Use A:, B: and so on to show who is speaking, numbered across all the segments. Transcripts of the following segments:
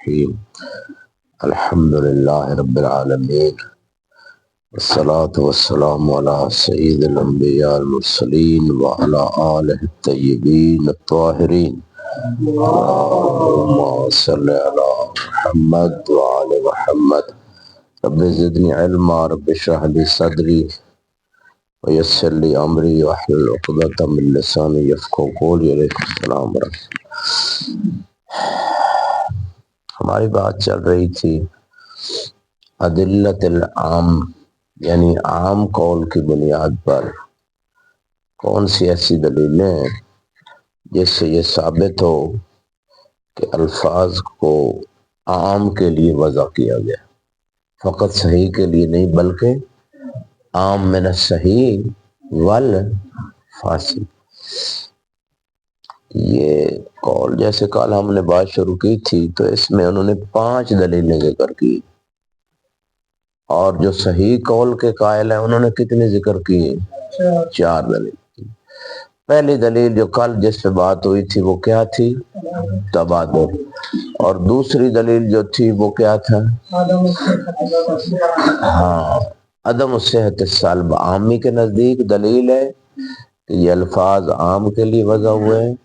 A: الرحیم الحمد للہ رب العالمین والصلاة والسلام علی سید الانبیاء المرسلین وعلی آلہ الطیبین الطاہرین اللہم صلی علی محمد وعلی محمد رب زدنی علما رب اشرح لی صدری ویسر لی امری واحلل عقدۃ من لسانی یفقہوا قولی علیکم السلام ورحمۃ اللہ۔ ہماری بات چل رہی تھی ادلت العام، یعنی عام قول کی بنیاد پر کون سی ایسی دلیلیں ہیں جس سے یہ ثابت ہو کہ الفاظ کو عام کے لیے وضع کیا گیا، فقط صحیح کے لیے نہیں بلکہ عام من الصحیح والفاسد۔ یہ قول جیسے کل ہم نے بات شروع کی تھی تو اس میں انہوں نے 5 دلیلیں ذکر کی، اور جو صحیح قول کے قائل ہیں انہوں نے کتنے ذکر کی؟ 4 دلیل۔ پہلی دلیل جو کل جس پہ بات ہوئی تھی وہ کیا تھی؟ تبادر۔ اور دوسری دلیل جو تھی وہ کیا تھا؟ عدم الصحت السلب۔ عامی کے نزدیک دلیل ہے کہ یہ الفاظ عام کے لیے وضع ہوئے ہیں،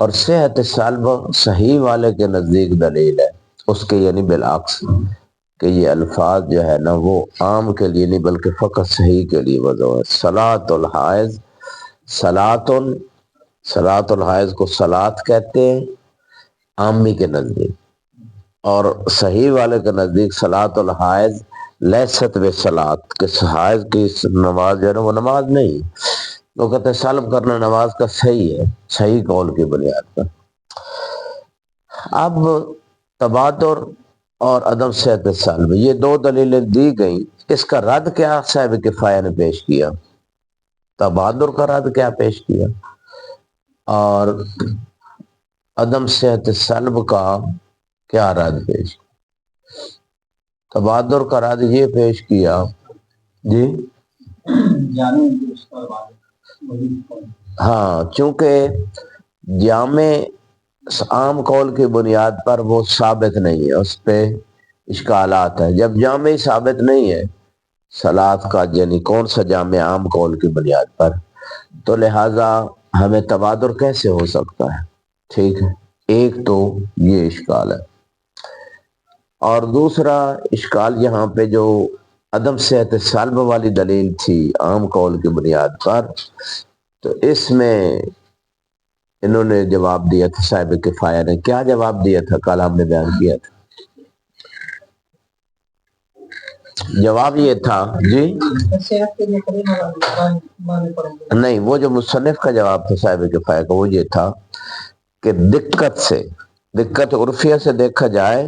A: اور صحت سالب صحیح والے کے نزدیک دلیل ہے اس کے یعنی بالعکس کہ یہ الفاظ جو ہے نا وہ عام کے لیے نہیں بلکہ فقط صحیح کے لیے وضع ہے۔ صلاۃ الحائض، صلاۃ الحائض کو صلاۃ کہتے ہیں عامی کے نزدیک، اور صحیح والے کے نزدیک صلاۃ الحائض لیست بصلاۃ، کہ حائض کی نماز جو ہے نا وہ نماز نہیں، وہ کہتے ہیں سلب کرنا نماز کا صحیح ہے، صحیح قول کی بنیاد پر۔ اب تبادر اور عدم صحت السلب، یہ 2 دلیلیں دی گئیں، اس کا رد کیا صاحب کفایہ نے پیش کیا؟ تبادر کا رد کیا پیش کیا اور عدم صحت السلب کا کیا رد پیش کیا؟ تبادر کا رد یہ پیش کیا جی چونکہ جامع عام قول کی بنیاد پر وہ ثابت نہیں ہے، اس پہ اشکالات ہیں۔ جب جامع ثابت نہیں ہے صلاۃ کا، یعنی کون سا جامع عام قول کی بنیاد پر، تو لہٰذا ہمیں تبادر کیسے ہو سکتا ہے؟ ٹھیک ہے، ایک تو یہ اشکال ہے، اور دوسرا اشکال یہاں پہ جو عدم صحت سالب والی دلیل تھی عام قول کی بنیاد پر، تو اس میں انہوں نے جواب دیا تھا صاحب کفایہ نے۔ کیا جواب دیا تھا؟ کل ہم نے بیان کیا تھا، جواب یہ تھا جی نہیں، وہ جو مصنف کا جواب تھا صاحب کفایہ کا وہ یہ تھا کہ دقت عرفیہ سے دیکھا جائے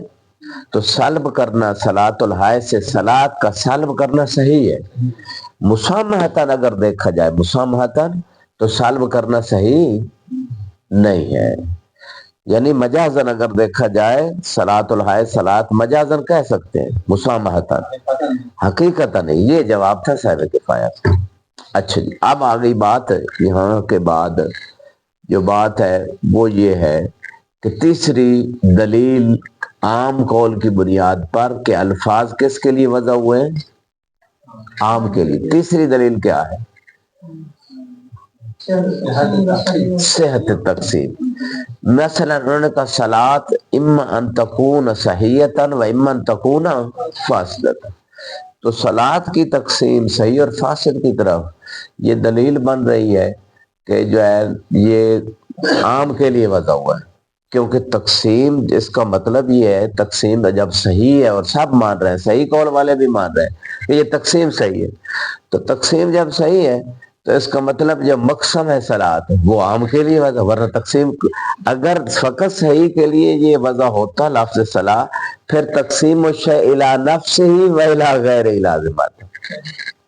A: تو سلب کرنا صلاۃ الحائض سے صلاۃ کا سلب کرنا صحیح ہے، مسامحتاً اگر دیکھا جائے مسامحتاً تو سلب کرنا صحیح نہیں ہے، یعنی مجازن اگر دیکھا جائے صلاۃ الحائض صلاۃ مجازن کہہ سکتے ہیں، مسامحتاً، حقیقتاً نہیں۔ یہ جواب تھا صاحب کفایہ۔ اچھا جی، اب آ گئی بات یہاں کے بعد جو بات ہے وہ یہ ہے کہ تیسری دلیل عام قول کی بنیاد پر کہ الفاظ کس کے لیے وضع ہوئے ہیں؟ عام کے لیے۔ تیسری دلیل کیا ہے؟ صحت تقسیم۔ مثلا انہوں نے کہا صلاۃ اما ان تکون صحیحتاً و اما ان تکون فاسدۃ، تو صلاۃ کی تقسیم صحیح اور فاسد کی طرف یہ دلیل بن رہی ہے کہ جو ہے یہ عام کے لیے وضع ہوا ہے، کیونکہ تقسیم جس کا مطلب یہ ہے تقسیم جب صحیح ہے اور سب مان رہے ہیں، صحیح قول والے بھی مان رہے ہیں کہ یہ تقسیم صحیح ہے، تو تقسیم جب صحیح ہے تو اس کا مطلب جب مقسم ہے صلاۃ وہ عام کے لیے وضع، ورنہ تقسیم اگر فقط صحیح کے لیے یہ وضع ہوتا لفظ صلاح، پھر تقسیم الشیء الی نفسہ و الی غیر لازمات،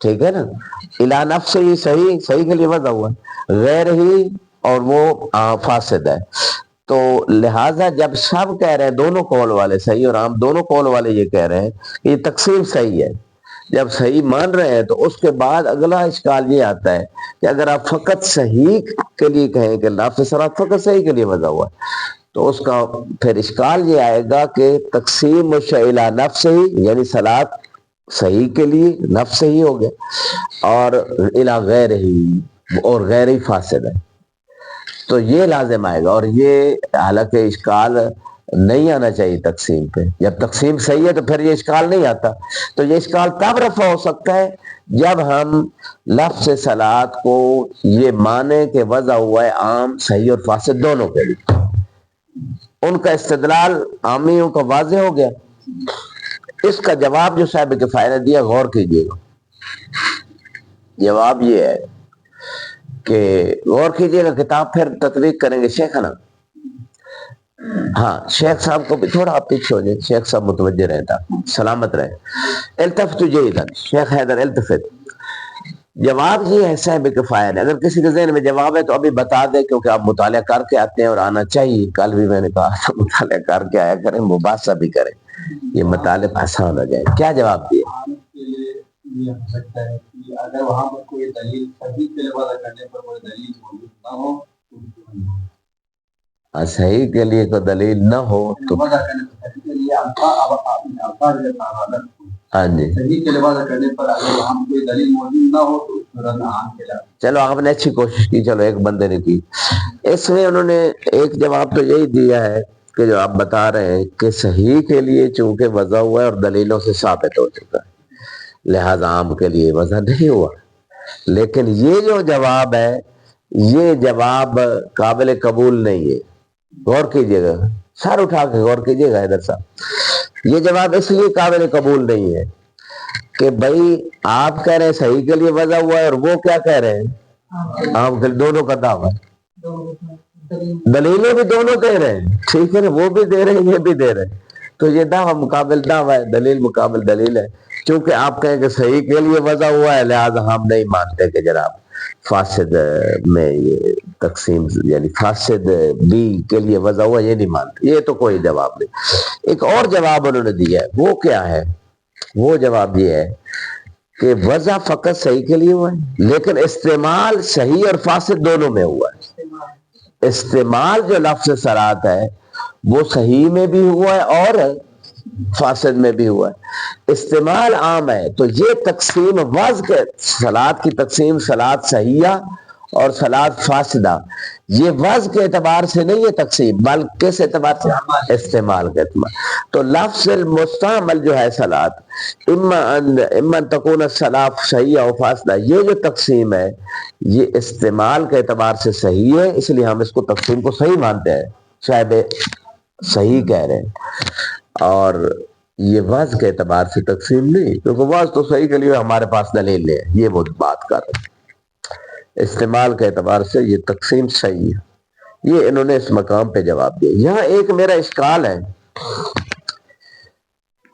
A: ٹھیک ہے نا، الی نفسہ ہی صحیح کے لیے وضع ہوا، غیر ہی اور وہ فاسد ہے، تو لہٰذا جب سب کہہ رہے ہیں دونوں قول والے صحیح اور عام دونوں قول والے یہ کہہ رہے ہیں کہ یہ تقسیم صحیح ہے، جب صحیح مان رہے ہیں تو اس کے بعد اگلا اشکال یہ آتا ہے کہ اگر آپ فقط صحیح کے لیے کہیں کہ لفظ صلاۃ فقط صحیح کے لیے وضع ہوا ہے تو اس کا پھر اشکال یہ آئے گا کہ تقسیم الی نفس ہی، یعنی صلاۃ صحیح کے لیے نفس ہی ہو گیا، اور الی غیر ہی، اور غیر ہی فاسد ہے، تو یہ لازم آئے گا۔ اور یہ حالانکہ اشکال نہیں آنا چاہیے تقسیم پہ، جب تقسیم صحیح ہے تو پھر یہ اشکال نہیں آتا۔ تو یہ اشکال تب رفع ہو سکتا ہے جب ہم لفظ صلاۃ کو یہ مانے کہ وضع ہوا ہے عام، صحیح اور فاسد دونوں کے لیے، ان کا استدلال عامیوں کا واضح ہو گیا۔ اس کا جواب جو صاحب کفایہ نے دیا، غور کیجیے گا، جواب یہ ہے کہ غور کیجیے گا، کتاب پھر تطبیق کریں گے شیخنا۔ ہاں شیخ صاحب کو بھی تھوڑا آپ پیچھے ہو جائیں، شیخ صاحب متوجہ رہتا، سلامت رہے۔ التفت جیدا، شیخ حیدر التفت۔ جواب یہ ہے صاحب کفایہ نے، اگر کسی کے ذہن میں جواب ہے تو ابھی بتا دیں، کیونکہ آپ مطالعہ کر کے آتے ہیں اور آنا چاہیے۔ کل بھی میں نے کہا تھا مطالعہ کر کے آیا کریں، مباحثہ بھی کریں، یہ مطالب آسان ہو جائے۔ کیا جواب دیا؟ یہ ہو سکتا ہے کہ اگر وہاں پر کوئی دلیل صحیح کے لیے وضع کرنے پر کوئی دلیل موجود نہ ہو، صحیح کے لیے کوئی دلیل نہ ہو تو وضع کرنے پر ہاں جی صحیح کے لیے وضع کرنے پر اگر وہاں کوئی دلیل موجود نہ ہو تو چلو آپ نے اچھی کوشش کی، چلو ایک بندے نے کی۔ اس میں انہوں نے ایک جواب تو یہی دیا ہے کہ جو آپ بتا رہے ہیں کہ صحیح کے لیے چونکہ وضع ہوا ہے اور دلیلوں سے ثابت ہو چکا ہے، لہذا عام کے لیے وضع نہیں ہوا۔ لیکن یہ جو جواب ہے یہ جواب قابل قبول نہیں ہے۔ غور کیجئے گا، سر اٹھا کے غور کیجئے گا حیدر صاحب، یہ جواب اس لیے قابل قبول نہیں ہے کہ بھائی آپ کہہ رہے ہیں صحیح کے لیے وضع ہوا ہے، اور وہ کیا کہہ رہے ہیں عام کے لیے، دونوں کا دعویٰ ہے، دلیلیں بھی دونوں کہہ رہے ہیں، ٹھیک ہے نا، وہ بھی دے رہے ہیں یہ بھی دے رہے ہیں، تو یہ دعویٰ مقابل دعویٰ ہے، دلیل مقابل دلیل ہے۔ چونکہ آپ کہیں کہ صحیح کے لیے وضع ہوا ہے، لہذا ہم نہیں مانتے کہ جناب فاسد میں یہ تقسیم، یعنی فاسد بھی کے لیے وضع ہوا، یہ نہیں مانتے۔ یہ تو کوئی جواب نہیں۔ ایک اور جواب انہوں نے دیا ہے، وہ کیا ہے؟ وہ جواب یہ ہے کہ وضع فقط صحیح کے لیے ہوا ہے، لیکن استعمال صحیح اور فاسد دونوں میں ہوا ہے۔ استعمال جو لفظ صلاۃ ہے وہ صحیح میں بھی ہوا ہے اور فاسد میں بھی ہوا ہے، استعمال عام ہے۔ تو یہ تقسیم وضع کے، صلاۃ کی تقسیم صلاۃ صحیحہ اور صلاۃ فاسدہ، یہ وضع کے اعتبار سے نہیں ہے تقسیم، بلکہ کس اعتبار سے؟ استعمال کے اعتبار۔ تو لفظ المستعمل جو ہے صلاۃ، اما تکون الصلاۃ صحیحہ و فاسدہ، یہ جو تقسیم ہے یہ استعمال کے اعتبار سے صحیح ہے، اس لیے ہم اس کو تقسیم کو صحیح مانتے ہیں، شاید صحیح کہہ رہے ہیں، اور یہ وضع کے اعتبار سے تقسیم نہیں، کیونکہ وضع تو صحیح کے لیے ہمارے پاس دلیل ہے، یہ وہ بات کر رہے ہیں، استعمال کے اعتبار سے یہ تقسیم صحیح ہے۔ یہ انہوں نے اس مقام پہ جواب دیا۔ یہاں ایک میرا اشکال ہے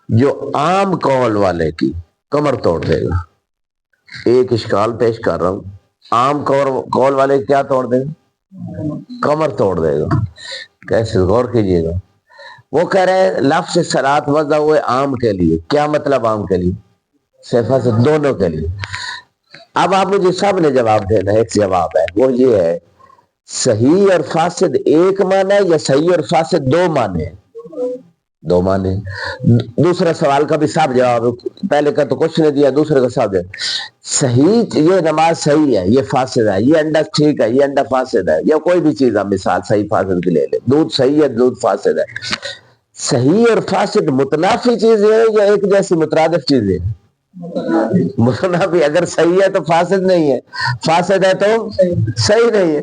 A: جو عام قول والے کی کمر توڑ دے گا، ایک اشکال پیش کر رہا ہوں، عام قول والے کیا توڑ دے گا؟ کمر توڑ دے گا۔ کیسے؟ غور کیجئے گا، وہ کہہ رہے ہیں لفظ صلاۃ وضع ہوئے عام کے لیے، کیا مطلب عام کے لیے؟ صفت سے دونوں کے لیے۔ اب آپ مجھے سب نے جواب دینا ہے، ایک جواب ہے وہ یہ ہے صحیح اور فاسد ایک معنی ہے یا صحیح اور فاسد دو معنی ہیں؟ دو معنی۔ دوسرا سوال کا بھی صاف جواب، پہلے کا تو کچھ نہیں دیا، دوسرے کا صاف جواب، صحیح یہ نماز صحیح ہے، یہ فاسد ہے، یہ انڈا ٹھیک ہے، یہ انڈا فاسد ہے، یا کوئی بھی چیز آپ مثال صحیح فاسد کی لے لیں، دودھ صحیح ہے، دودھ فاسد ہے۔ صحیح اور فاسد متنافی چیزیں ہیں یا ایک جیسی مترادف چیزیں ہیں؟ متنافی، اگر صحیح ہے تو فاسد نہیں ہے، فاسد ہے تو صحیح نہیں ہے۔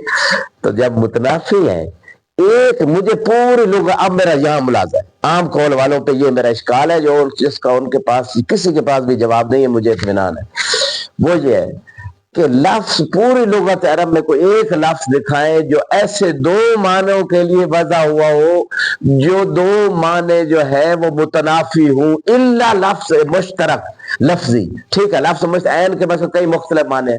A: تو جب متنافی ہے، ایک مجھے پوری لوگ، اب میرا یہاں ملاحظہ ہے، عام قول والوں پہ یہ میرا اشکال ہے جو جس کا ان کے پاس کسی کے پاس بھی جواب نہیں ہے، مجھے اطمینان ہے، وہ یہ ہے کہ لفظ پوری لغت عرب میں کوئی ایک لفظ دکھائیں جو ایسے دو معنوں کے لیے وضع ہوا ہو جو دو معنی جو ہے وہ متنافی ہوں، الا لفظ مشترک لفظی، ٹھیک ہے، لفظ عین کے مثلا کئی مختلف معنی ہیں،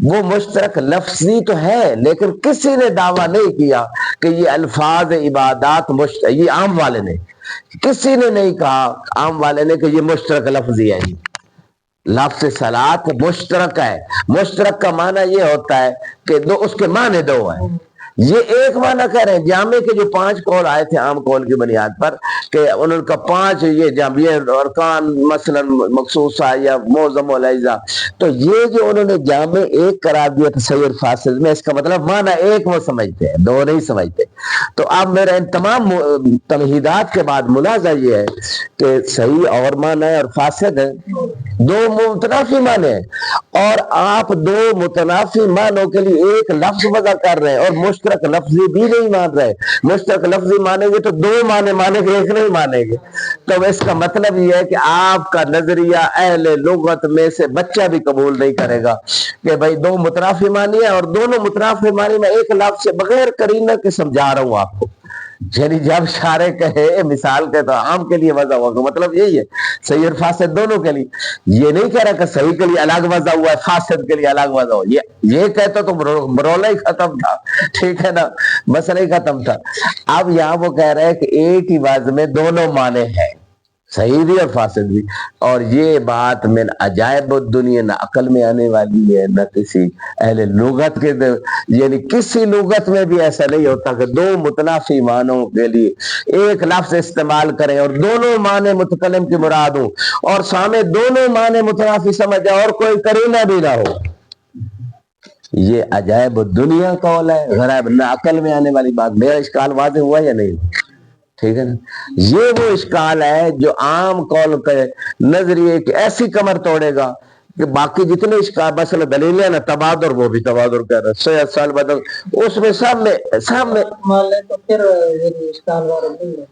A: وہ مشترک لفظی تو ہے، لیکن کسی نے دعویٰ نہیں کیا کہ یہ الفاظ عبادات یہ عام والے نے، کسی نے نہیں کہا عام والے نے کہ یہ مشترک لفظی ہے۔ لفظ صلاۃ مشترک ہے، مشترک کا معنی یہ ہوتا ہے کہ دو، اس کے معنی دو ہیں، یہ ایک معنی کہہ رہے ہیں جامع کے جو 5 قول آئے تھے عام قول کی بنیاد پر کہ انہوں کا 5 یہ جامع ارکان مثلا مخصوصہ یا معظم الاجزاء، تو یہ جو انہوں نے جامع ایک قرار دیا تھا صحیح اور فاسد میں، اس کا مطلب معنی ایک وہ سمجھتے ہیں، دو نہیں سمجھتے۔ تو اب میرا ان تمام تمہیدات کے بعد ملاحظہ یہ ہے کہ صحیح اور معنی ہے اور فاسد ہے، دو متنافی معنی ہیں، اور آپ دو متنافی معنوں کے لیے ایک لفظ وضع کر رہے ہیں اور مشترک لفظی بھی نہیں مان رہے۔ مشترک لفظی مانیں گے تو دو معنی مانیں گے، ایک نہیں مانیں گے۔ تو اس کا مطلب یہ ہے کہ آپ کا نظریہ اہل لغت میں سے بچہ بھی قبول نہیں کرے گا کہ بھائی دو متنافی معنی ہے اور دونوں متنافی معنی میں ایک لفظ سے بغیر قرینہ کے سمجھا رہا ہوں آپ کو۔ یعنی جب شارع کہے مثال کے تو عام کے لیے وضع ہوا، مطلب یہی ہے صحیح اور فاسد دونوں کے لیے۔ یہ نہیں کہہ رہا کہ صحیح کے لیے الگ وضع ہوا ہے، فاسد کے لیے الگ وضع ہوا، یہ کہتا تو رولا ہی ختم تھا، ٹھیک ہے نا، مسئلہ ہی ختم تھا۔ اب یہاں وہ کہہ رہے ہیں کہ ایک ہی وضع میں دونوں معنی ہیں، صحیح بھی اور فاسد بھی، اور یہ بات من عجائب الدنیا، نہ عقل میں آنے والی ہے نہ کسی اہل لغت کے، یعنی کسی لغت میں بھی ایسا نہیں ہوتا کہ دو متنافی معنوں کے لیے ایک لفظ استعمال کریں اور دونوں معنی متکلم کی مراد ہوں اور سامنے دونوں معنی متنافی سمجھ جائے اور کوئی قرینہ بھی نہ ہو۔ یہ عجائب الدنیا قول ہے، غرائب نہ عقل میں آنے والی بات۔ میرا اشکال واضح ہوا یا نہیں؟ ٹھیک ہے نا، یہ وہ اشکال ہے جو عام قول کے نظریے کی ایسی کمر توڑے گا کہ باقی جتنے اشکال مثلا دلیلیں نا، تبادر، وہ بھی تبادر کہہ رہے ہیں، 100 سال بدل، اس میں سب میں
B: تو پھر اشکال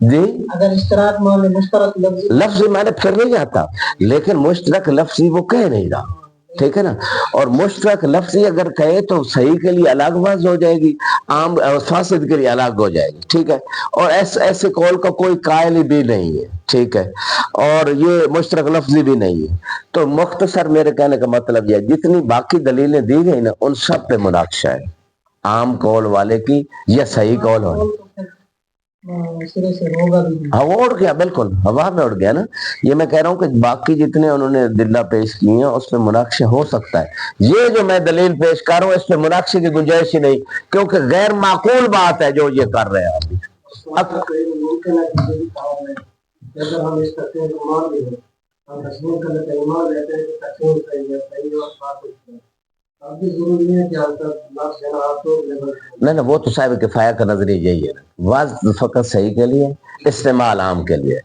A: جی
B: اگر اشتراک معنی مشترک
A: لفظی معنی پھر نہیں آتا، لیکن مشترک لفظی وہ کہہ نہیں رہا، ٹھیک ہے نا، اور مشترک لفظی اگر کہے تو صحیح کے لیے الگ وضع ہو جائے گی، عام فاسد کے لیے الگ ہو جائے گی، ٹھیک ہے، اور ایسے قول کا کوئی قائل بھی نہیں ہے، ٹھیک ہے، اور یہ مشترک لفظی بھی نہیں ہے۔ تو مختصر میرے کہنے کا مطلب یہ جتنی باقی دلیلیں دی گئی نا ان سب پہ مناقشہ ہے، عام قول والے کی یا صحیح قول والے، ہاں وہ اڑ گیا، بالکل ہوا میں اڑ گیا نا۔ یہ میں کہہ رہا ہوں کہ باقی جتنے انہوں نے دلہ پیش کی ہیں اس پہ مناقشہ ہو سکتا ہے، یہ جو میں دلیل پیش کر رہا ہوں اس پہ مناقشے کی گنجائش ہی نہیں، کیونکہ غیر معقول بات ہے جو یہ کر رہے ہیں ابھی۔ نہیں وہ تو صاحب کفایہ کا نظریہ یہی ہے، وضع فقط صحیح کے لیے، استعمال عام کے لیے،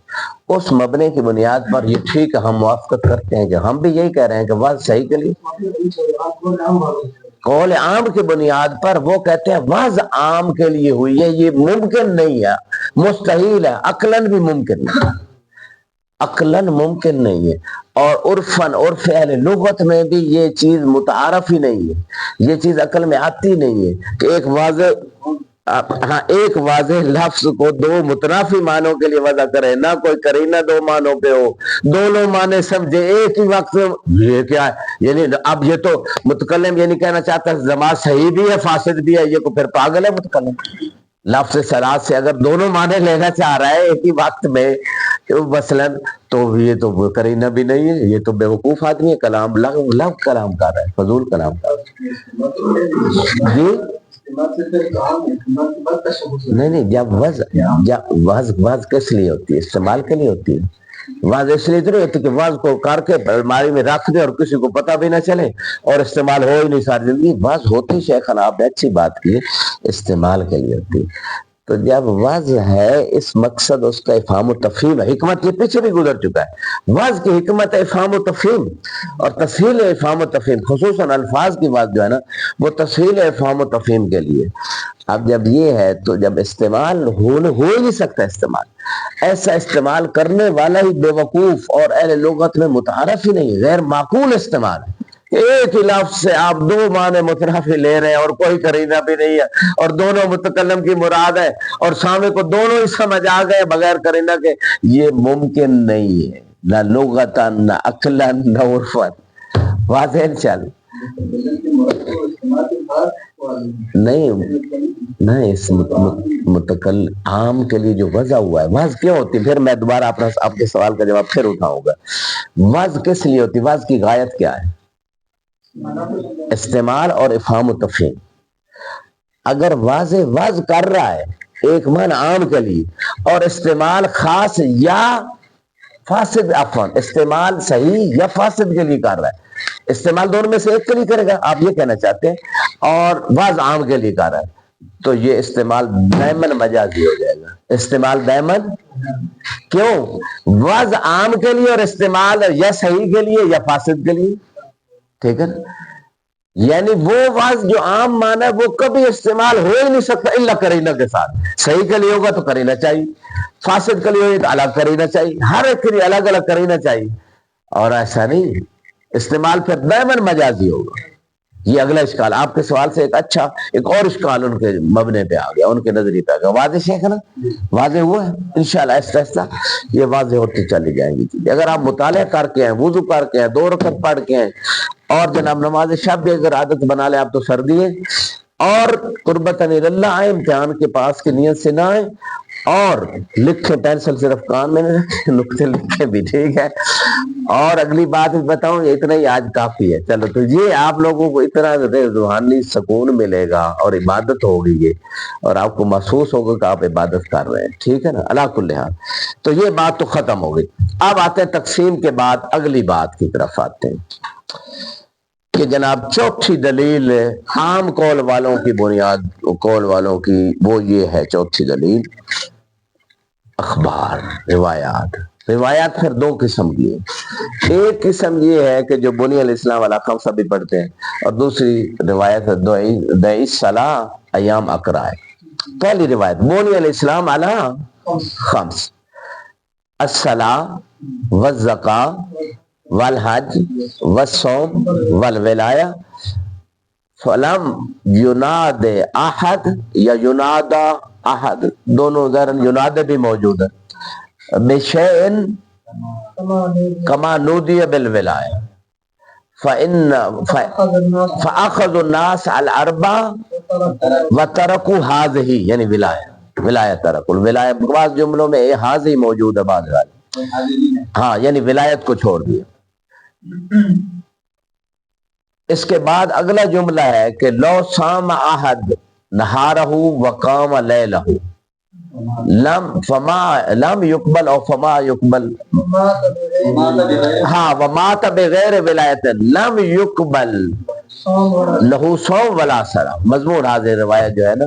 A: اس مبنی کی بنیاد پر یہ ٹھیک ہے، ہم موافقت کرتے ہیں کہ ہم بھی یہی کہہ رہے ہیں کہ وضع صحیح کے لیے، قول عام کی بنیاد پر وہ کہتے ہیں وضع عام کے لیے ہوئی ہے، یہ ممکن نہیں ہے، مستحیل ہے، عقلاً بھی ممکن نہیں، عقلاً ممکن نہیں ہے، اور عرفاً عرف اہل لغت میں بھی یہ چیز متعارف ہی نہیں ہے، یہ چیز عقل میں آتی نہیں ہے کہ ایک واضح لفظ کو دو متنافی معنوں کے لیے وضع کرے، نہ کوئی قرینہ دو معنوں پہ ہو، دونوں معنی سمجھے ایک ہی وقت، یہ کیا ہے؟ یعنی اب یہ تو متکلم یہ نہیں کہنا چاہتا زمان صحیح بھی ہے فاسد بھی ہے، یہ کو پھر پاگل ہے متکلم، لفظ سلاد سے اگر دونوں معنی لینا چاہ رہا ہے ایک ہی وقت میں مثلاً، تو یہ تو قرینہ بھی نہیں ہے، یہ تو بیوقوف آدمی ہے، کلام لغو کلام کر رہا ہے، فضول کلام کر رہا ہے۔ جی نہیں جب وضع کس لیے ہوتی ہے؟ استعمال کے لیے ہوتی ہے، وضع اس لیے تو نہیں ہوتی کہ وضع کو کر کے الماری میں رکھ دے اور کسی کو پتہ بھی نہ چلے اور استعمال ہو ہی نہیں ساری زندگی۔ وضع ہوتی شیخنا آپ نے اچھی بات کی، استعمال کے لیے ہوتی ہے۔ تو جب وضع ہے اس مقصد اس کا افہام و تفہیم ہے، حکمت یہ پیچھے بھی گزر چکا ہے، وضع کی حکمت افہام و تفہیم اور تسہیل افہام و تفہیم، خصوصاً الفاظ کی بات جو ہے نا وہ تسہیل افہام و تفہیم کے لیے۔ اب جب یہ ہے تو جب استعمال ہو ہی نہیں سکتا، استعمال ایسا استعمال کرنے والا ہی بے وقوف اور اہل لغت میں متعارف ہی نہیں، غیر معقول استعمال ہے، ایک ہی لفظ سے آپ دو معنی متنافی لے رہے ہیں اور کوئی قرینہ بھی نہیں ہے اور دونوں متکلم کی مراد ہے اور سامنے کو دونوں ہی سمجھ آ گئے بغیر قرینہ کے، یہ ممکن نہیں ہے، نہ لغتاً نہ عقلاً نہ عرفاً، واضح چل نہیں اس عام کے لیے جو وضع ہوا ہے، وضع کیوں ہوتی ہے؟ پھر میں دوبارہ آپ کے سوال کا جواب پھر اٹھاؤں گا، وضع کس لیے ہوتی ہے؟ وضع کی غایت کیا ہے؟ استعمال اور افہام و تفہیم۔ اگر واضح وضع کر رہا ہے ایک من عام کے لیے اور استعمال خاص یا فاسد، استعمال صحیح یا فاسد کے لیے کر رہا ہے، استعمال دونوں میں سے ایک کے لیے کرے گا، آپ یہ کہنا چاہتے ہیں، اور وضع عام کے لیے کر رہا ہے، تو یہ استعمال دائماً مجازی ہو جائے گا۔ استعمال دائماً کیوں؟ وضع عام کے لیے اور استعمال یا صحیح کے لیے یا فاسد کے لیے، ٹھیک ہے نا؟ یعنی وہ وضع جو عام معنی ہے وہ کبھی استعمال ہو ہی نہیں سکتا الا قرینہ کے ساتھ۔ صحیح کے لیے ہوگا تو قرینہ چاہیے، فاسد کے لیے ہوگا تو الگ قرینہ چاہیے، ہر ایک کے لیے الگ الگ قرینہ چاہیے، اور ایسا نہیں، استعمال پھر دائماً مجازی ہوگا۔ یہ اگلا اشکال آپ کے سوال سے ایک اور اشکال ان کے مبنے پہ آ گیا، ان کے نظریے پہ آ گیا۔ واضح شیخ نا، واضح ہوا ہے انشاءاللہ، ایسا ایسا یہ واضح ہوتی چلی جائیں گی۔ اگر آپ مطالعہ کر کے ہیں، وضو کر کے ہیں، 2 رکعت پڑھ کے ہیں، اور جناب نماز شب بھی اگر عادت بنا لیں آپ تو سردی ہے، اور قربتاً اللہ آئے، امتحان کے پاس کی نیت سے نہ آئے، اور لکھیں، پینسل صرف کان میں نہیں رکھیں، نقطے لکھیں بھی، ٹھیک ہے۔ اور اگلی بات بھی بتاؤں، اتنا ہی آج کافی ہے، چلو تو یہ آپ لوگوں کو اتنا روحانی سکون ملے گا اور عبادت ہوگی یہ، اور آپ کو محسوس ہوگا کہ آپ عبادت کر رہے ہیں، ٹھیک ہے نا، علی کل حال۔ تو یہ بات تو ختم ہو گئی۔ اب آتے ہیں تقسیم کے بعد اگلی بات کی طرف آتے ہیں کہ جناب چوتھی دلیل عام قول والوں کی بنیاد، قول والوں کی وہ یہ ہے، چوتھی دلیل اخبار، روایات پھر 2 قسم کی ہیں۔ ایک قسم یہ ہے کہ جو بنی الاسلام علی خمسہ بھی پڑھتے ہیں، اور دوسری روایت دعی الصلاۃ ایام اقرا ہے۔ پہلی روایت بنی الاسلام علی خمس، الصلاۃ والزکاۃ والحج والصوم والولایہ، فلم یناد احد یا ینادا احد، دونوں ذرن یناد بھی موجود ہے، بشیء کما نودی بالولایہ، فاخذ الناس الاربع وترکوا هذه، یعنی ولایہ ترکوا الولایہ، بعض جملوں میں هذه موجود ہے، بعض ہاں یعنی ولایت کو چھوڑ دیا۔ اس کے بعد اگلا جملہ ہے کہ لو صام احد نہارہ وقام لیلہ لم یقبل او فما یقبل، ہاں ومات بغیر ولایت لم یقبل لہو صوم ولا صلاۃ، مضمون حاضر روایت جو ہے نا۔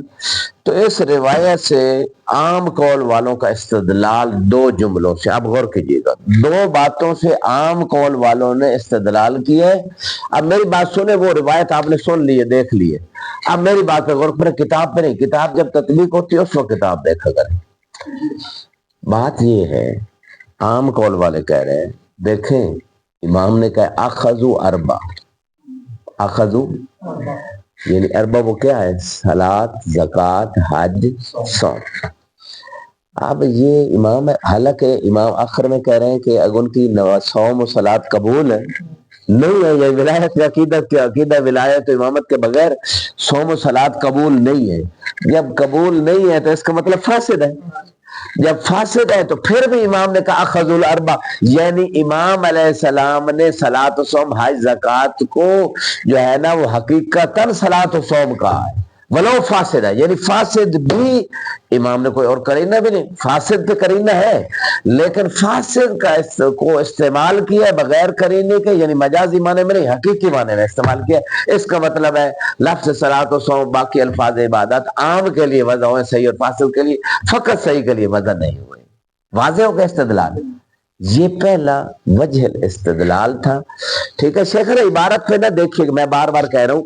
A: تو اس روایت سے عام قول والوں کا استدلال 2 جملوں سے، اب غور کیجیے گا، 2 باتوں سے عام قول والوں نے استدلال کیا ہے۔ اب میری بات سنیں، وہ روایت آپ نے سن لی ہے، دیکھ لی ہے، اب میری بات پہ غور کریں، کتاب پہ نہیں، کتاب جب تطبیق ہوتی ہے اس وقت کتاب دیکھا کریں۔ بات یہ ہے، عام قول والے کہہ رہے ہیں، دیکھیں امام نے کہا اخذوا اربع، اخذوا یعنی اربع وہ کیا ہے؟ صلاۃ، زکوٰۃ، حج، صوم۔ اب یہ امام، حالانکہ امام آخر میں کہہ رہے ہیں کہ اگر ان کی صوم و صلاۃ قبول ہے، نہیں ہے، یہ ولایت کے عقیدہ ولایت و امامت کے بغیر صوم و صلاۃ قبول نہیں ہے۔ جب قبول نہیں ہے تو اس کا مطلب فاسد ہے، جب فاسد ہے تو پھر بھی امام نے کہا اخذوا الاربع، یعنی امام علیہ السلام نے صلاۃ و صوم، حج، زکوٰۃ کو جو ہے نا وہ حقیقتاً صلاۃ و صوم کہا ہے، ولو فاسد ہے، یعنی فاسد بھی امام نے کوئی اور قرینہ بھی نہیں، فاسد تو قرینہ ہے لیکن فاسد کا کو استعمال کیا ہے بغیر قرینے کے، یعنی مجازی معنی میں نہیں، حقیقی معنی میں استعمال کیا۔ اس کا مطلب ہے لفظ صلاۃ و صوم، باقی الفاظ عبادت عام کے لیے وضع ہوئے صحیح، اور فاسد کے لیے فقط صحیح کے لیے وضع نہیں ہوئے۔ واضح ہو گیا استدلال؟ یہ پہلا وجہ استدلال تھا، ٹھیک ہے۔ شیخ عبارت پہ نہ دیکھیے، میں بار بار کہہ رہا ہوں،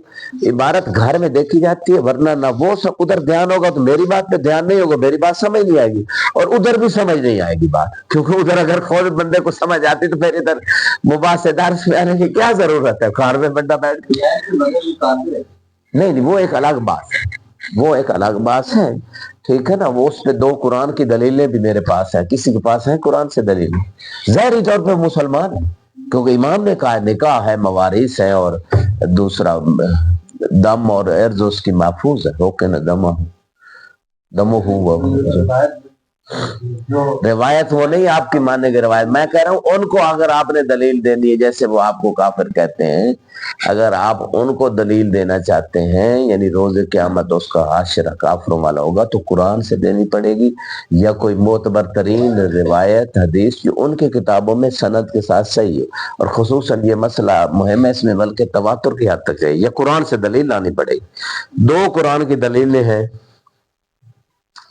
A: عبارت گھر میں دیکھی جاتی ہے، ورنہ نہ وہ سب ادھر دھیان ہوگا تو میری بات پہ دھیان نہیں ہوگا، میری بات سمجھ نہیں آئے گی، اور ادھر بھی سمجھ نہیں آئے گی بات، کیونکہ ادھر اگر خود بندے کو سمجھ آتی تو پھر ادھر مباحثہ درس میں آنے کی کیا ضرورت ہے، کار میں بندہ بیٹھ کے نہیں، وہ ایک الگ بات ہے، وہ ایک الگ بات ہے، ٹھیک ہے نا۔ وہ اس پہ 2 قرآن کی دلیلیں بھی میرے پاس ہیں، کسی کے پاس ہیں قرآن سے دلیل، ظاہری طور پہ مسلمان ہے، کیونکہ امام نے کہا نکاح ہے، موارث ہے، اور دوسرا دم اور عرض اس کی محفوظ ہے، روکے نہ دمہ ہو روایت وہ نہیں آپ کی ماننے کی روایت، میں کہہ رہا ہوں ان کو اگر آپ نے دلیل دینی ہے، جیسے وہ آپ کو کافر کہتے ہیں، اگر آپ ان کو دلیل دینا چاہتے ہیں یعنی روز قیامت اس کا حاشر کافروں والا ہوگا تو قرآن سے دینی پڑے گی، یا کوئی معتبر ترین روایت حدیث جو ان کی کتابوں میں سند کے ساتھ صحیح ہے، اور خصوصاً یہ مسئلہ مہم ہے اس میں بلکہ تواتر کی حد تک ہے، یا قرآن سے دلیل لانی پڑے گی۔ دو قرآن کی دلیلیں ہیں،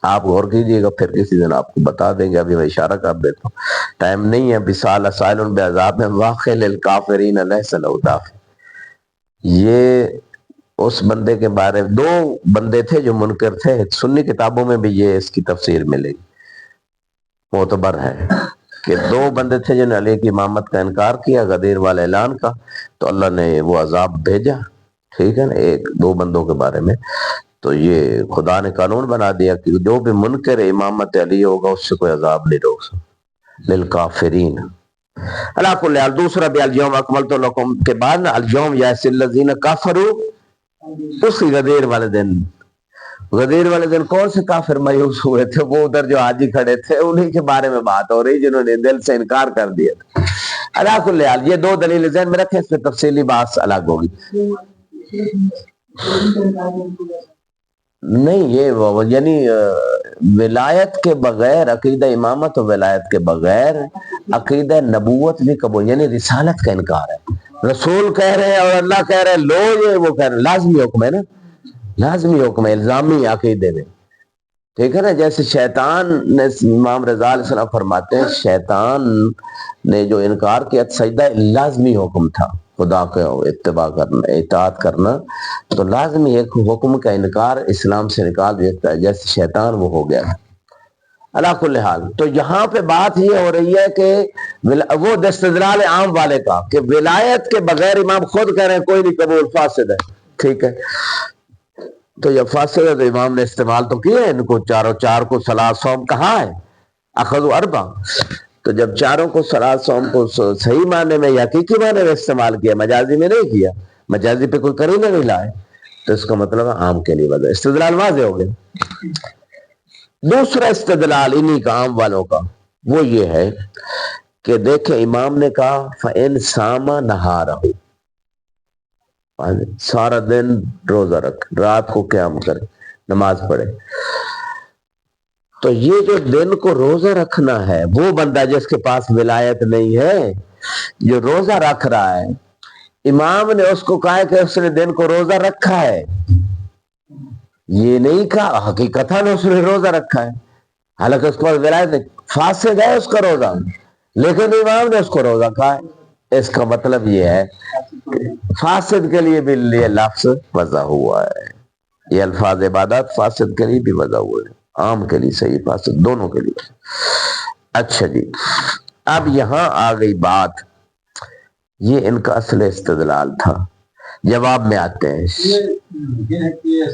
A: آپ غور کیجئے گا، پھر کسی دن آپ کو بتا دیں گے، ابھی میں اشارہ کر دیتا ہوں، ٹائم نہیں ہے۔ بسال سائل بعذاب میں واقع للکافرین لیس لہ دافع، یہ اس بندے کے بارے میں، دو بندے تھے جو منکر تھے، سنی کتابوں میں بھی یہ اس کی تفسیر ملے گی، معتبر ہے کہ دو بندے تھے جنہوں نے علی کی امامت کا انکار کیا، غدیر والے اعلان کا، تو اللہ نے وہ عذاب بھیجا، ٹھیک ہے نا، ایک دو بندوں کے بارے میں۔ تو یہ خدا نے قانون بنا دیا کہ جو بھی منکر امامت علی ہوگا اس سے کوئی عذاب نہیں روک سکتا، للکافرین۔ اللہ کل حال دوسرا بھی الجوم اکملت لکم کے بعد نا الجوم یأس الذین کفروا، اسی غدیر والے دن، غدیر والے دن کون سے کافر مایوس ہوئے تھے؟ وہ ادھر جو حاجی کھڑے تھے، انہی کے بارے میں بات ہو رہی جنہوں نے دل سے انکار کر دیا تھا۔ اللہ کل حال یہ دو دلیل ذہن میں رکھیں، اس میں تفصیلی بات الگ ہوگی۔ نہیں یہ یعنی ولایت کے بغیر عقیدہ امامت و ولایت کے بغیر عقیدہ نبوت بھی قبول، یعنی رسالت کا انکار ہے۔ رسول کہہ رہے ہیں اور اللہ کہہ رہے ہیں لو، یہ وہ کہہ رہے ہیں، لازمی حکم ہے نا، لازمی حکم ہے، الزامی عقیدے میں، ٹھیک ہے نا۔ جیسے شیطان نے، امام رضا علیہ السلام فرماتے ہیں شیطان نے جو انکار کیا سجدہ لازمی حکم تھا، خدا کا اتباع کرنا، اطاعت کرنا، تو لازمی ایک حکم کا انکار اسلام سے نکال دیتا ہے، جیسے شیطان وہ ہو گیا۔ اللہ کل حال تو یہاں پہ بات یہ ہو رہی ہے کہ وہ دستدلال عام والے کا کہ ولایت کے بغیر امام خود کہہ رہے ہیں کوئی نہیں قبول، فاسد ہے، ٹھیک ہے۔ تو یہ فاسد ہے تو امام نے استعمال تو کیے ان کو چاروں، چار کو صلاۃ صوم کہاں ہے، اخذوا اربع، تو جب چاروں کو صلاۃ صوم کو صحیح معنی میں یا حقیقی معنی میں استعمال کیا، مجازی میں نہیں کیا، مجازی پہ کوئی قرینہ نہیں لائے، تو اس کا مطلب ہے عام کے لیے وضع، استدلال واضح ہو گیا۔ دوسرا استدلال انہی کا عام والوں کا وہ یہ ہے کہ دیکھیں امام نے کہا فَإِنْ سَامَ نَهَارَهُ، سارا دن روزہ رکھ، رات کو قیام کرے، نماز پڑھے، تو یہ جو دن کو روزہ رکھنا ہے، وہ بندہ جس کے پاس ولایت نہیں ہے جو روزہ رکھ رہا ہے، امام نے اس کو کہا ہے کہ اس نے دن کو روزہ رکھا ہے، یہ نہیں کہا حقیقتاً اس نے روزہ رکھا ہے، حالانکہ اس کے پاس ولایت نہیں، فاسد ہے اس کا روزہ، لیکن امام نے اس کو روزہ کہا ہے۔ اس کا مطلب یہ ہے فاسد کے لیے بھی یہ لفظ وضع ہوا ہے، یہ الفاظ عبادات فاسد کے لیے بھی وضع ہوئے ہیں، عام کے لیے صحیح، فاسد دونوں کے لیے۔ اچھا جی، اب یہاں آ گئی بات، یہ ان کا اصل استدلال تھا۔ جواب میں آتے ہیں،
C: یہ ہے کہ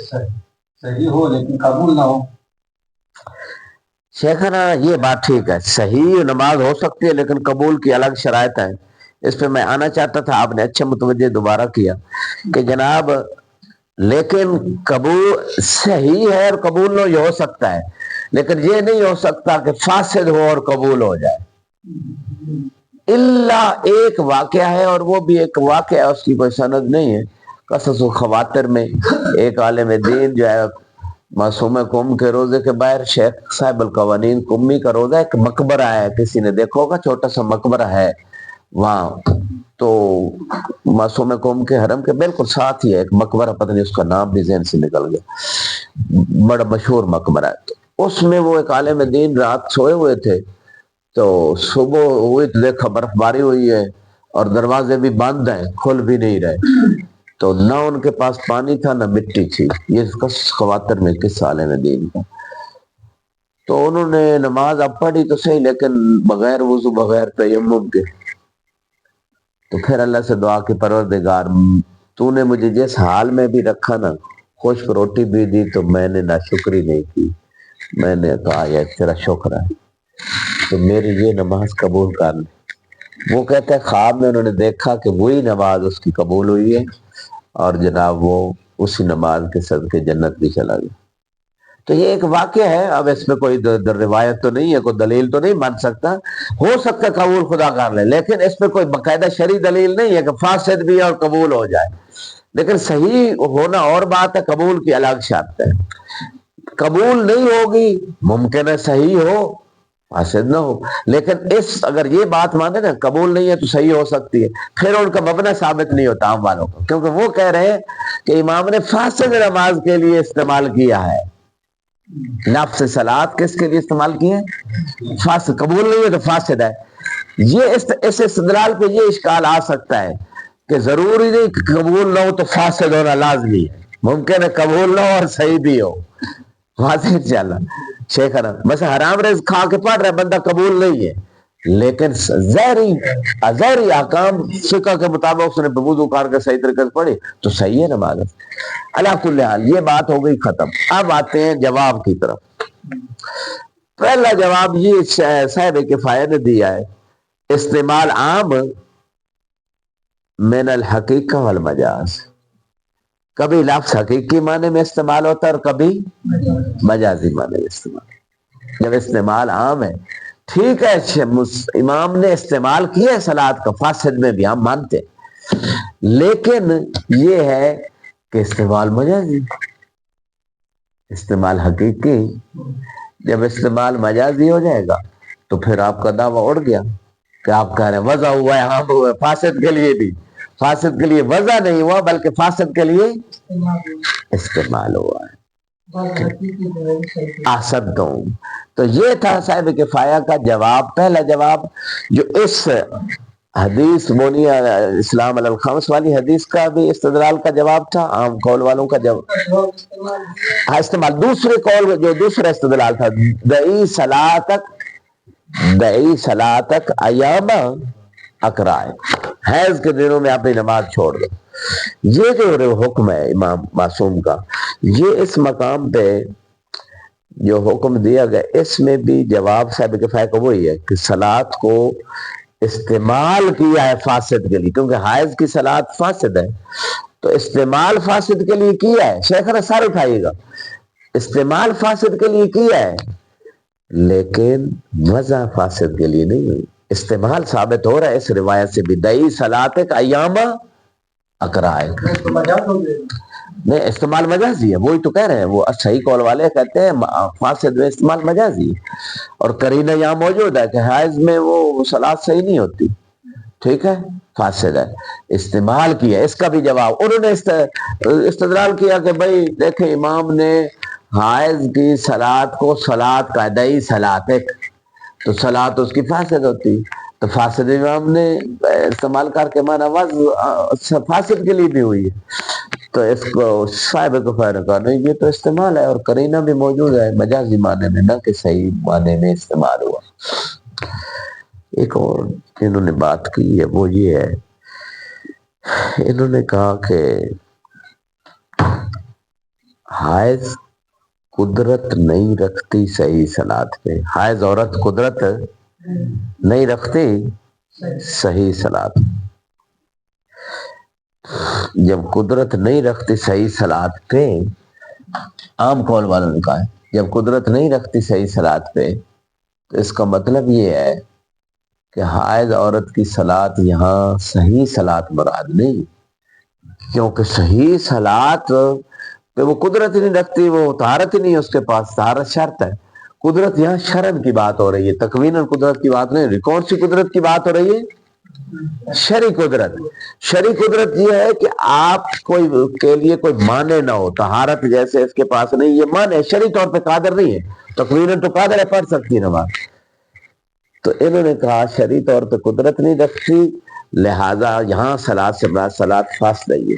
C: صحیح ہو لیکن قبول نہ ہو۔
A: شیخنا یہ بات ٹھیک ہے، صحیح نماز ہو سکتی ہے لیکن قبول کی الگ شرائط ہے، اس پہ میں آنا چاہتا تھا، آپ نے اچھا متوجہ دوبارہ کیا کہ جناب لیکن قبول صحیح ہے اور قبول نہ ہو سکتا ہے، لیکن یہ نہیں ہو سکتا کہ فاسد ہو اور قبول ہو جائے، اللہ ایک واقعہ ہے، اور وہ بھی ایک واقعہ ہے، اس کی کوئی سند نہیں ہے۔ قصص و خواتر میں ایک عالم دین جو ہے معصوم قم کے روزے کے باہر، شیخ صاحب القوانین قمی کا روزہ، ایک مقبرہ ہے، کسی نے دیکھا ہوگا، چھوٹا سا مقبرہ ہے وہاں، تو معصوم قوم کے حرم کے بالکل ساتھ ہی ہے ایک مقبرہ، پتہ نہیں اس کا نام بھی ذہن سے نکل گیا، بڑا مشہور مقبرہ ہے۔ تو اس میں وہ ایک عالم دین رات سوئے ہوئے تھے، تو صبح ہوئی تو دیکھا برف باری ہوئی ہے اور دروازے بھی بند ہیں، کھل بھی نہیں رہے، تو نہ ان کے پاس پانی تھا نہ مٹی تھی، یہ خواتر میں کس عالم دین کا۔ تو انہوں نے نماز اب پڑھی تو صحیح، لیکن بغیر وضو بغیر تیمم کے، تو پھر اللہ سے دعا کی پروردگار تو نے مجھے جس حال میں بھی رکھا نا، خشک روٹی بھی دی تو میں نے ناشکری نہیں کی، میں نے کہا یہ تیرا شکر ہے، تو میری یہ نماز قبول کر لے۔ وہ کہتے ہیں خواب میں انہوں نے دیکھا کہ وہی نماز اس کی قبول ہوئی ہے، اور جناب وہ اسی نماز کے صدقے جنت بھی چلا گیا۔ تو یہ ایک واقعہ ہے، اب اس میں کوئی روایت تو نہیں ہے، کوئی دلیل تو نہیں بن سکتا، ہو سکتا قبول خدا کر لے، لیکن اس میں کوئی باقاعدہ شرعی دلیل نہیں ہے کہ فاسد بھی ہے اور قبول ہو جائے۔ لیکن صحیح ہونا اور بات ہے، قبول کی الگ شرط ہے۔ قبول نہیں ہوگی، ممکن ہے صحیح ہو فاسد نہ ہو، لیکن اگر یہ بات مانے نا قبول نہیں ہے تو صحیح ہو سکتی ہے، پھر ان کا مبنی ثابت نہیں ہوتا عام والوں کو، کیونکہ وہ کہہ رہے ہیں کہ امام نے فاسد نماز کے لیے استعمال کیا ہے۔ لفظ صلاۃ کس کے لیے استعمال کیا ہے؟ فاسد، قبول نہیں ہے تو فاسد ہے۔ یہ اس استدلال پہ یہ اشکال آ سکتا ہے کہ ضروری نہیں کہ قبول نہ ہو تو فاسد ہونا لازمی ہے، ممکن ہے قبول نہ ہو اور صحیح بھی ہو۔ واضح چلا شیخ بس حرام رزق کھا کے پڑھ رہا ہے بندہ، قبول نہیں ہے، لیکن ظاہری احکام فقہ کے مطابق اس نے وضو کر کے صحیح طریقے سے پڑھی تو صحیح ہے نماز۔ اللہ کل حال یہ بات ہو گئی ختم۔ اب آتے ہیں جواب کی طرف۔ پہلا جواب یہ صاحب کفایہ نے دیا ہے، استعمال عام من الحقیقہ والمجاز، کبھی لفظ حقیقی معنی میں استعمال ہوتا ہے اور کبھی مجازی معنی میں استعمال۔ جب استعمال عام ہے ٹھیک ہے، امام نے استعمال کیا ہے صلاۃ کا، فاسد میں بھی ہم مانتے ہیں، لیکن یہ ہے کہ استعمال مجازی، استعمال حقیقی۔ جب استعمال مجازی ہو جائے گا تو پھر آپ کا دعویٰ اڑ گیا کہ آپ کہہ رہے ہیں وضع ہوا ہے، عام ہوا ہے، فاسد کے لیے بھی، فاسد کے لیے وضع نہیں ہوا بلکہ فاسد کے لیے استعمال ہوا ہے۔ احسنتم، تو یہ تھا صاحب کفایہ کا جواب، پہلا جواب جو اس حدیث بنی اسلام علی الخمس والی حدیث کا بھی استدلال کا جواب تھا، عام قول والوں کا جواب استعمال۔ دوسرے قول جو دوسرا استدلال تھا، دعی صلاتک ایام اقرائے، حیض کے دنوں میں اپنی نماز چھوڑ دو۔ یہ جو حکم ہے امام معصوم کا، یہ اس مقام پہ جو حکم دیا گیا اس میں بھی جواب صاحب کفایہ کا وہی ہے کہ صلاۃ کو استعمال کیا ہے فاسد کے لیے، کیونکہ حیض کی صلاۃ فاسد ہے، تو استعمال فاسد کے لیے کیا ہے۔ شیخ نے سر اٹھائیے گا، استعمال فاسد کے لیے کیا ہے لیکن وضع فاسد کے لیے نہیں ہوئی۔ استعمال ثابت ہو رہا ہے اس روایت سے بھی، دعی صلاتک ایام اقرائے، نہیں استعمال مجازی ہے، وہی تو کہہ رہے ہیں، وہ صحیح قول والے کہتے ہیں فاسد میں استعمال مجازی ہے، اور قرینہ یہاں موجود ہے کہ حیض میں وہ صلاۃ صحیح نہیں ہوتی، ٹھیک ہے، فاسد ہے، استعمال کیا۔ اس کا بھی جواب انہوں نے استدلال کیا کہ بھائی دیکھیں امام نے حیض کی صلاۃ کو صلاۃ کا دعی صلاتک، تو صلاۃ اس کی فاسد ہوتی، تو فاسد امام نے استعمال کر کے مانا فاسد کے لیے بھی ہوئی ہے، تو اس کو صاحب کفایہ نے کہا نہیں یہ تو استعمال ہے، اور قرینہ بھی موجود ہے مجازی معنی میں، نہ کہ صحیح معنی میں استعمال ہوا۔ ایک اور انہوں نے بات کی ہے وہ یہ ہے، انہوں نے کہا کہ حائض قدرت نہیں رکھتی صحیح صلاۃ پہ، حائض عورت قدرت نہیں رکھتی صحیح صلاۃ، جب قدرت نہیں رکھتی صحیح صلاۃ پہ، عام قول والوں نے کہا ہے جب قدرت نہیں رکھتی صحیح صلاۃ پہ تو اس کا مطلب یہ ہے کہ حائض عورت کی صلاۃ یہاں صحیح صلاۃ مراد نہیں، کیونکہ صحیح صلاۃ پہ وہ قدرت ہی نہیں رکھتی، وہ طہارت ہی نہیں ہے اس کے پاس، طہارت شرط ہے۔ قدرت یہاں شرن کی بات ہو رہی ہے، تکویناً قدرت کی بات نہیں ہو رہی۔ کون سی قدرت کی بات ہو رہی ہے؟ شرعی قدرت۔ شرعی قدرت یہ ہے کہ آپ کے لیے کوئی مانع نہ ہو، طہارت جیسے اس کے پاس نہیں، یہ مانع ہے، شرعی طور پہ قادر نہیں ہے، تکویناً تو قادر ہے، پڑھ سکتی نماز۔ تو انہوں نے کہا شرعی طور پہ قدرت نہیں رکھتی، لہذا یہاں صلاۃ سے مراد صلاۃ فاسدہ ہے،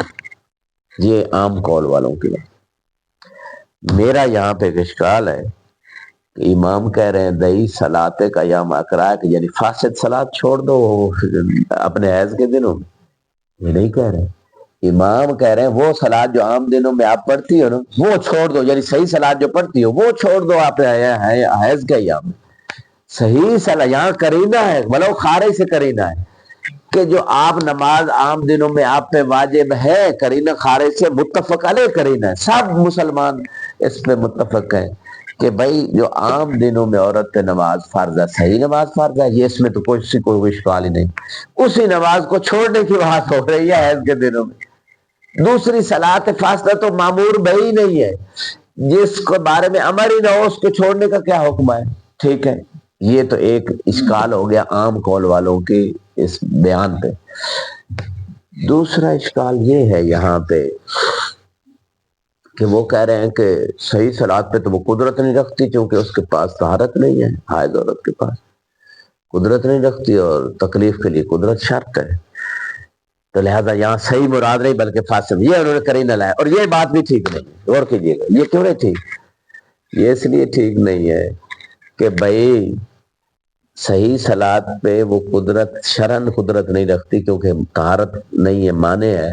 A: یہ عام قول والوں کی بات۔ میرا یہاں پہ ایک اشکال ہے کہ امام کہہ رہے ہیں دعی صلاتک ایام اقرائے، کہ یعنی فاسد صلاۃ چھوڑ دو اپنے حیض کے دنوں میں، یہ نہیں کہہ رہے۔ امام کہہ رہے ہیں وہ صلاۃ جو عام دنوں میں آپ پڑھتی ہو نا وہ چھوڑ دو، یعنی صحیح صلاۃ جو پڑھتی ہو وہ چھوڑ دو آپ حیض کے ایام میں۔ صحیح صلاۃ یہاں کرینہ ہے، ولو خارج سے کرینہ ہے، کہ جو آپ نماز عام دنوں میں آپ پہ واجب ہے، قرینہ خارج سے متفق علیہ قرینہ ہے، سب مسلمان اس پہ متفق ہیں کہ بھائی جو عام دنوں میں عورت پہ نماز فرض ہے، صحیح نماز فرض ہے، یہ اس میں تو کوئی اشکال ہی نہیں، اسی نماز کو چھوڑنے کی بات ہو رہی ہے حیض کے دنوں میں۔ دوسری صلاۃ فاصلہ تو معمور بھائی نہیں ہے، جس کے بارے میں امر ہی نہ ہو اس کو چھوڑنے کا کیا حکم ہے؟ ٹھیک ہے، یہ تو ایک اشکال ہو گیا عام قول والوں کے اس بیان پہ۔ دوسرا اشکال یہ ہے یہاں پہ کہ وہ کہہ رہے ہیں کہ صحیح صلاۃ پہ تو وہ قدرت نہیں رکھتی کیونکہ اس کے پاس طہارت نہیں ہے، حائض عورت کے پاس قدرت نہیں رکھتی اور تکلیف کے لیے قدرت شرط ہے، تو لہٰذا یہاں صحیح مراد نہیں بلکہ فاسد، یہ انہوں نے قرینہ لایا، اور یہ بات بھی ٹھیک نہیں، غور کیجیے گا یہ کیوں نہیں ٹھیک؟ یہ اس لیے ٹھیک نہیں ہے کہ بھائی صحیح صلاۃ پہ وہ قدرت شرعاً قدرت نہیں رکھتی کیونکہ طہارت نہیں ہے، مانع ہے،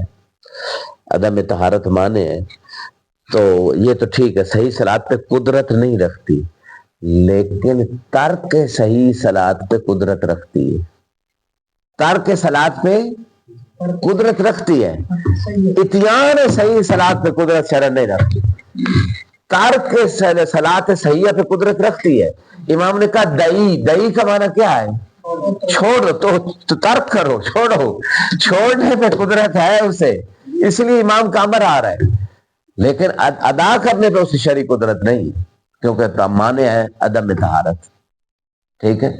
A: عدم طہارت مانع ہے، تو یہ تو ٹھیک ہے صحیح صلاۃ پہ قدرت نہیں رکھتی، لیکن ترک صحیح صلاۃ پہ قدرت رکھتی ہے، ترک صلاۃ پہ قدرت رکھتی ہے، اتیان صحیح صلاۃ پہ قدرت شرعاً نہیں رکھتی، ترک صلاۃ صحیحہ پہ قدرت رکھتی ہے۔ امام نے کہا دئی کا معنی کیا ہے؟ چھوڑو، تو ترک کرو، چھوڑو، چھوڑنے پہ قدرت ہے اسے، اس لیے امام کا امر آ رہا ہے، لیکن ادا کرنے پہ اسے شرعی قدرت نہیں کیونکہ مانع ہے عدم طہارت۔ ٹھیک ہے،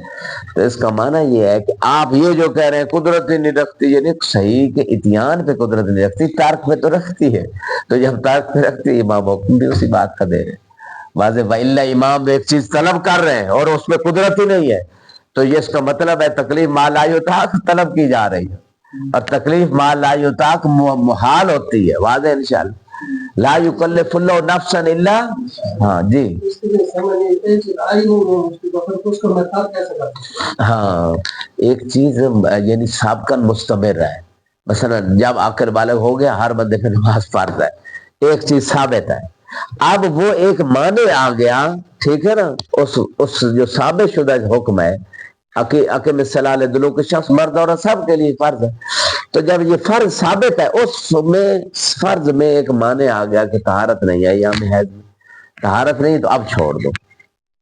A: تو اس کا معنی یہ ہے کہ آپ یہ جو کہہ رہے ہیں قدرت نہیں رکھتی، یعنی صحیح کے اتیان پہ قدرت نہیں رکھتی، ترک پہ تو رکھتی ہے، تو جب ترک پہ رکھتی ہے امام حکم بھی اسی بات کا دے رہے ہیں واضح، وَإِلَّا امام ایک چیز طلب کر رہے ہیں اور اس میں قدرت ہی نہیں ہے، تو یہ اس کا مطلب ہے تکلیف ما لا یطاق طلب کی جا رہی ہے، اور تکلیف ما لا یطاق محال ہوتی ہے، واضح انشاءاللہ، لا یکلف اللہ نفسا الا، ہاں جی ہاں ایک چیز یعنی سابقاً مستمر ہے، مثلا جب آخر بالغ ہو گیا ہر بندے پہ نماز فرض ہے، ایک چیز ثابت ہے، اب وہ ایک معنی آ گیا، ٹھیک ہے نا، اس جو ثابت شدہ حکم ہے اقیم الصلاۃ لدلوک کے شخص مرد اور سب کے لیے فرض ہے، تو جب یہ فرض ثابت ہے اس میں فرض میں ایک معنی آ گیا کہ طہارت نہیں ہے یا میں طہارت نہیں، تو اب چھوڑ دو،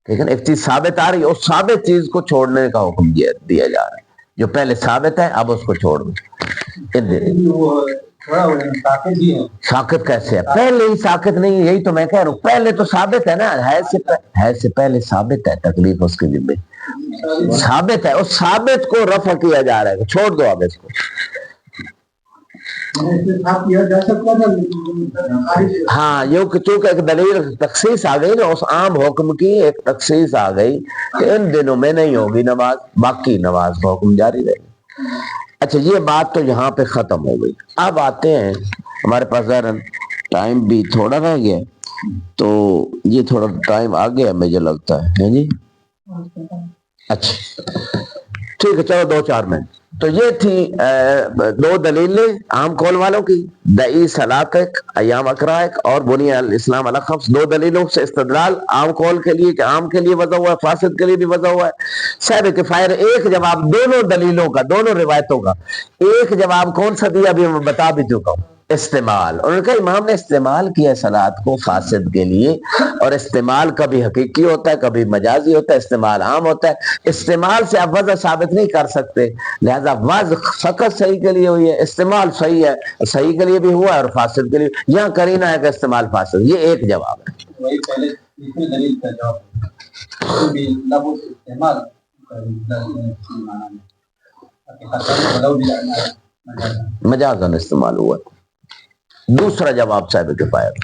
A: ٹھیک ہے نا، ایک چیز ثابت آ رہی ہے، اس ثابت چیز کو چھوڑنے کا حکم دیا جا رہا ہے، جو پہلے ثابت ہے اب اس کو چھوڑ دو۔ ساکت کیسے ہے؟ پہلے ہی ساکت نہیں، یہی تو میں کہہ رہا ہوں، پہلے تو ثابت ہے نا، حیض سے پہلے ثابت ہے تکلیف اس کے ذمے ثابت ہے، اس ثابت کو رفع کیا جا رہا ہے، چھوڑ دو اب اس کو۔ ہاں یہ چونکہ ایک دلیل تخصیص آ گئی نا، اس عام حکم کی ایک تخصیص آ گئی کہ ان دنوں میں نہیں ہوگی نماز، باقی نماز کا حکم جاری رہے گا۔ اچھا یہ بات تو یہاں پہ ختم ہو گئی، اب آتے ہیں ہمارے پاس ظاہراً ٹائم بھی تھوڑا رہ گیا، تو یہ تھوڑا ٹائم آ گیا مجھے لگتا ہے جی، اچھا ٹھیک ہے چلو 2-4 منٹ۔ تو یہ تھی 2 دلیلیں عام قول والوں کی، دعی صلاۃ ایام اکرہ اور بنی الاسلام علی خمس، 2 دلیلوں سے استدلال عام قول کے لیے کہ عام کے لیے وضع ہوا ہے، فاسد کے لیے بھی وضع ہوا ہے، صاحب کفایہ نے ایک جواب دونوں دلیلوں کا، دونوں روایتوں کا ایک جواب کون سا دیا ابھی میں بتا بھی چکا ہوں، استعمال، انہوں نے کہا امام نے استعمال کیا صلاۃ کو فاسد کے لیے، اور استعمال کبھی حقیقی ہوتا ہے کبھی مجازی ہوتا ہے، استعمال عام ہوتا ہے، استعمال سے آپ وضع ثابت نہیں کر سکتے، لہذا وضع فقط صحیح کے لیے ہوئی ہے، استعمال صحیح ہے، صحیح کے لیے بھی ہوا ہے اور فاسد کے لیے، یہاں قرینہ ہے کہ استعمال فاسد، یہ ایک جواب ہے۔
C: وہی پہلے تیسری دلیل کا جواب بھی لفظ استعمال
A: مجازن استعمال ہوا ہے۔ دوسرا جواب صاحب کفایت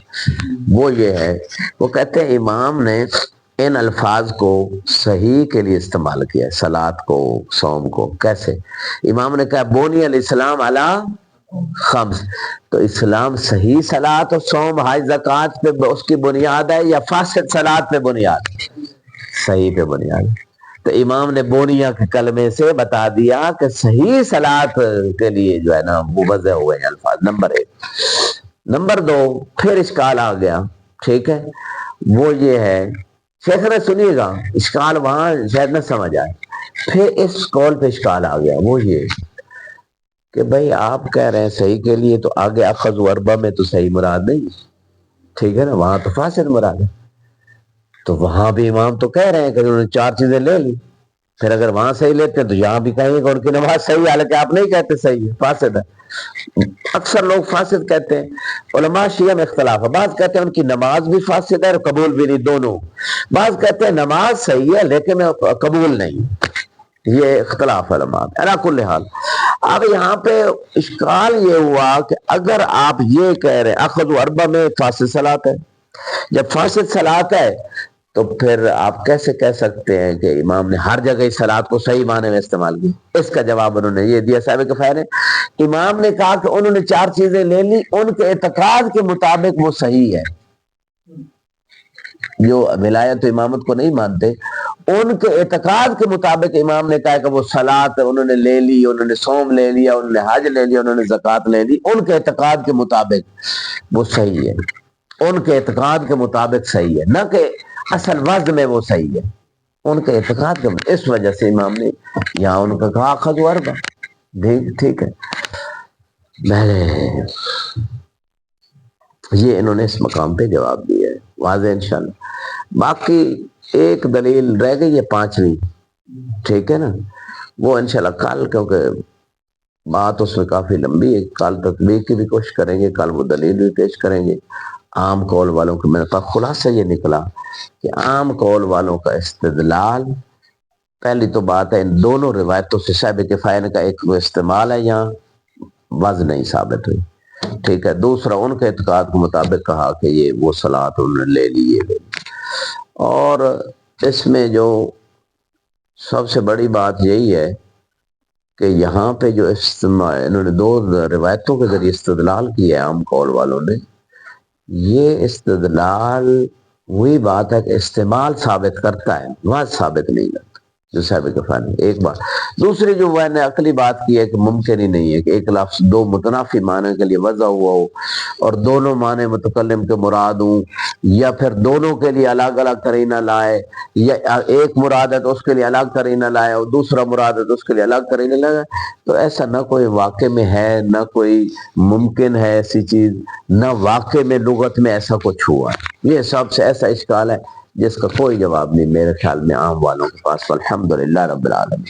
A: وہ یہ ہے، وہ کہتے ہیں امام نے ان الفاظ کو صحیح کے لیے استعمال کیا ہے، صلاۃ کو، صوم کو، کیسے؟ امام نے کہا بنی الاسلام علی خمس، تو اسلام صحیح صلاۃ اور صوم، حج، زکوٰۃ پہ اس کی بنیاد ہے یا فاسد صلاۃ پہ بنیاد؟ صحیح پہ بنیاد ہے، تو امام نے بونیا کے کلمے سے بتا دیا کہ صحیح صلاۃ کے لیے جو ہے نا وہ وضع ہوئے ہیں الفاظ، نمبر 1۔ نمبر 2 پھر اشکال آ گیا، ٹھیک ہے، وہ یہ ہے، شیخ نے سنیے گا اشکال وہاں شاید نہ سمجھ آئے، پھر اس قول پہ اشکال آ گیا، وہ یہ کہ بھائی آپ کہہ رہے ہیں صحیح کے لیے، تو آگے اخذ و اربا میں تو صحیح مراد نہیں، ٹھیک ہے نا، وہاں تو فاسد مراد ہے. تو وہاں بھی امام تو کہہ رہے ہیں کہ انہوں نے 4 چیزیں لے لی، پھر اگر وہاں صحیح لیتے ہیں تو یہاں بھی کہیں گے کہ ان کی نماز صحیح ہے، حالانکہ آپ نہیں کہتے صحیح ہے، فاسد ہے. اکثر لوگ فاسد کہتے ہیں. علماء شیعہ میں اختلاف ہے، بعض کہتے ہیں ان کی نماز بھی فاسد ہے اور قبول بھی نہیں، دونوں. بعض کہتے ہیں نماز صحیح ہے لیکن قبول نہیں. یہ اختلاف علماء میں. علی کل حال اب یہاں پہ اشکال یہ ہوا کہ اگر آپ یہ کہہ رہے ہیں اخذ و اربع میں فاسد صلاۃ ہے، جب فاسد صلاۃ ہے تو پھر آپ کیسے کہہ سکتے ہیں کہ امام نے ہر جگہ اس صلاۃ کو صحیح معنی میں استعمال کی؟ اس کا جواب انہوں نے یہ دیا صاحب کفایہ نے. امام نے کہا کہ انہوں نے 4 چیزیں لے لی، ان کے اعتقاد کے مطابق وہ صحیح ہے. جو ولایت و امامت کو نہیں مانتے، ان کے اعتقاد کے مطابق امام نے کہا کہ وہ صلاۃ انہوں نے لے لی، انہوں نے صوم لے لیا، انہوں نے حج لے لیا، انہوں نے زکوٰۃ لے لی، ان کے اعتقاد کے مطابق وہ صحیح ہے. ان کے اعتقاد کے مطابق صحیح ہے، نہ کہ اصل وزن میں وہ صحیح ہے، ان کے اعتقاد کے مطابق. اس وجہ سے امام نے یہاں ان کا کہا اخذ و اربع. ٹھیک ہے، میں نے یہ انہوں نے اس مقام پہ جواب دیا ہے، واضح انشاءاللہ. باقی ایک دلیل رہ گئی ہے 5ویں، ٹھیک ہے نا، وہ انشاءاللہ کل، کیونکہ بات اس میں کافی لمبی ہے، کل تطبیق کی بھی کوشش کریں گے، کل وہ دلیل بھی پیش کریں گے. عام قول والوں کے میرے پاس خلاصہ یہ نکلا کہ عام قول والوں کا استدلال، پہلی تو بات ہے ان دونوں روایتوں سے صاحب کفایہ کا ایک استعمال ہے، یہاں وزن نہیں ثابت ہوئی، ٹھیک ہے. دوسرا ان کے اعتقاد کے مطابق کہا کہ یہ وہ صلاۃ انہوں نے لے لی. اور اس میں جو سب سے بڑی بات یہی ہے کہ یہاں پہ جو انہوں نے 2 روایتوں کے ذریعے استدلال کیا ہے عام قول والوں نے، یہ استدلال وہی بات ہے کہ استعمال ثابت کرتا ہے، وضع ثابت نہیں کرتا، جو صاحب کفایہ نے ایک بات. دوسری جو میں نے عقلی بات کی ہے کہ ممکن ہی نہیں ہے کہ ایک لفظ 2 متنافی معنی کے لیے وضع ہوا ہو اور دونوں معنی متکلم کے مراد ہوں، یا پھر دونوں کے لیے الگ الگ قرینہ لائے، یا ایک مراد ہے تو اس کے لیے الگ قرینہ لائے اور دوسرا مراد ہے تو اس کے لیے الگ قرینہ لائے. تو ایسا نہ کوئی واقع میں ہے، نہ کوئی ممکن ہے ایسی چیز، نہ واقع میں لغت میں ایسا کچھ ہوا. یہ سب سے ایسا اشکال ہے جس کا کوئی جواب نہیں میرے خیال میں عام والوں کے پاس. الحمدللہ رب العالمین.